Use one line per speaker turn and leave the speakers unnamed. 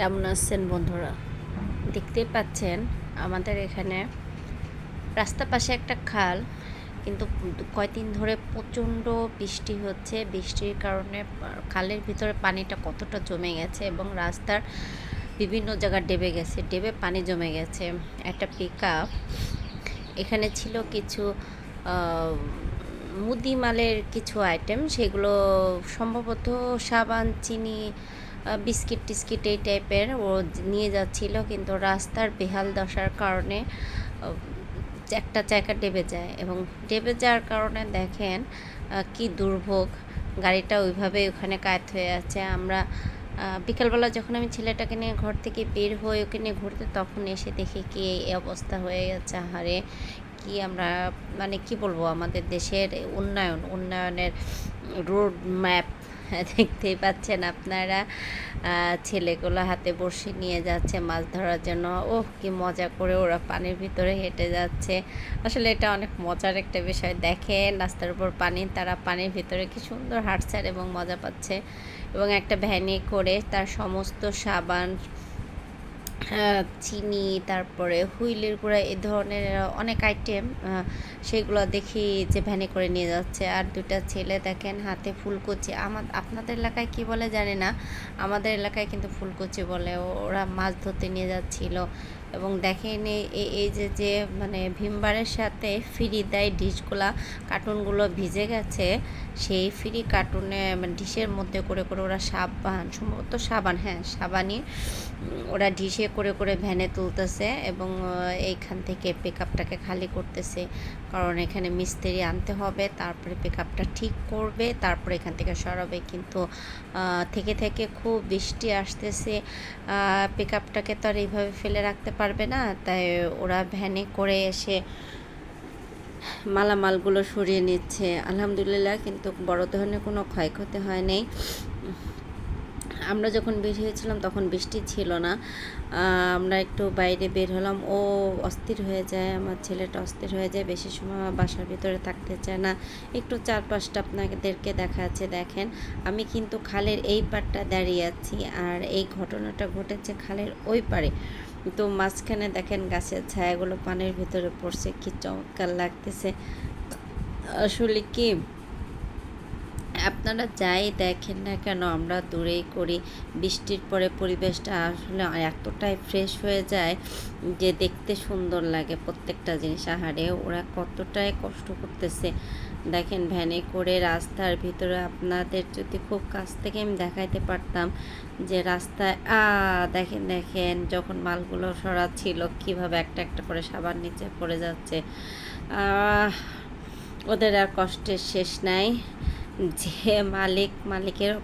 কেমন আছেন বন্ধুরা? দেখতেই পাচ্ছেন আমাদের এখানে রাস্তার পাশে একটা খাল, কিন্তু কয়দিন ধরে প্রচণ্ড বৃষ্টি হচ্ছে। বৃষ্টির কারণে খালের ভিতরে পানিটা কতটা জমে গেছে এবং রাস্তার বিভিন্ন জায়গায় ডেবে গেছে, ডেবে পানি জমে গেছে। একটা পিকআপ এখানে ছিল, কিছু মুদিমালের কিছু আইটেম, সেগুলো সম্ভবত সাবান, চিনি, বিস্কিট টিস্কিট এই টাইপের ও নিয়ে যাচ্ছিল, কিন্তু রাস্তার বেহাল দশার কারণে একটা জায়গা ডেবে যায় এবং ডেবে যাওয়ার কারণে দেখেন কি দুর্ভোগ, গাড়িটা ওইভাবে ওখানে কায়েত হয়ে আছে। আমরা বিকালবেলা যখন আমি ছেলেটাকে নিয়ে ঘর থেকে বের হয়ে ওকে নিয়ে ঘুরতে, তখন এসে দেখি কি এই অবস্থা হয়ে গেছে। হারে কি আমরা, মানে কি বলবো, আমাদের দেশের উন্নয়নের রোড ম্যাপ দেখতেই পাচ্ছেন আপনারা। ছেলেগুলো হাতে বড়শি নিয়ে যাচ্ছে মাছ ধরার জন্য। ওহ, কি মজা করে ওরা পানির ভিতরে হেঁটে যাচ্ছে। আসলে এটা অনেক মজার একটা বিষয়। দেখেন রাস্তার উপর পানি, তারা পানির ভিতরে কি সুন্দর হাঁটছে এবং মজা পাচ্ছে। এবং একটা ভ্যানে করে তার সমস্ত সাবান, চিনি, তারপরে হুইলের গুঁড়া, এ ধরনের অনেক আইটেম, সেগুলো দেখি যে ভ্যানে করে নিয়ে যাচ্ছে। আর দুটা ছেলে দেখেন হাতে ফুলকুচি, আপনাদের এলাকায় কি বলে জানি না, আমাদের এলাকায় কিন্তু ফুলকুচি বলে। ওরা মাছ ধরতে নিয়ে যাচ্ছিল। এবং দেখেন এই যে মানে ভিমবারের সাথে ফ্রি দেয় ডিশগুলা, কার্টুনগুলো ভিজে গেছে, সেই ফ্রি কার্টুনে মানে ডিশের মধ্যে করে করে ওরা সাবান, সম্ভবত সাবান, হ্যাঁ সাবানই, ওরা ডিশে করে করে ভ্যানে তুলতেছে এবং এইখান থেকে পিকআপটাকে খালি করতেছে। কারণ এখানে মিস্ত্রি আনতে হবে, তারপরে পিকআপটা ঠিক করবে, তারপরে এখান থেকে সরাবে। কিন্তু থেকে থেকে খুব বৃষ্টি আসতেছে, পিকআপটাকে তো আর এইভাবে ফেলে রাখতে পারবে না, তাই ওরা ভ্যানে করে এসে মালামালগুলো সরিয়ে নিচ্ছে। আলহামদুলিল্লাহ, কিন্তু বড় ধরনের কোনো ক্ষয়ক্ষতি হয়নি। আমরা যখন বের হয়েছিলাম তখন বৃষ্টি ছিল না। আমরা একটু বাইরে বের হলাম, ও অস্থির হয়ে যায়, আমার ছেলেটা অস্থির হয়ে যায়, বেশি সময় বাসার ভিতরে থাকতে চায় না। একটু চারপাশটা আপনাদেরকে দেখাচ্ছে। দেখেন আমি কিন্তু খালের এই পাড়টা দাঁড়িয়ে আছি, আর এই ঘটনাটা ঘটেছে খালের ওই পাড়ে। তো মাঝখানে দেখেন গাছের ছায়াগুলো পানির ভিতরে পড়ছে, কি চমৎকার লাগতেছে। আসলে কি, আপনারা যাই দেখেন না কেন, আমরা দূরেই করি, বৃষ্টির পরে পরিবেশটা আসলে এতটাই ফ্রেশ হয়ে যায় যে দেখতে সুন্দর লাগে প্রত্যেকটা জিনিস। আহারে ওরা কতটাই কষ্ট করতেছে দেখেন ভ্যানে করে রাস্তার ভিতরে। আপনাদের যদি খুব কাছ থেকে আমি দেখাইতে পারতাম যে রাস্তায় দেখেন দেখেন যখন মালগুলো সরাচ্ছিল কীভাবে একটা একটা করে সাবান নিচে পড়ে যাচ্ছে। ওদের আর কষ্টের শেষ নাই। যে মালিকেরও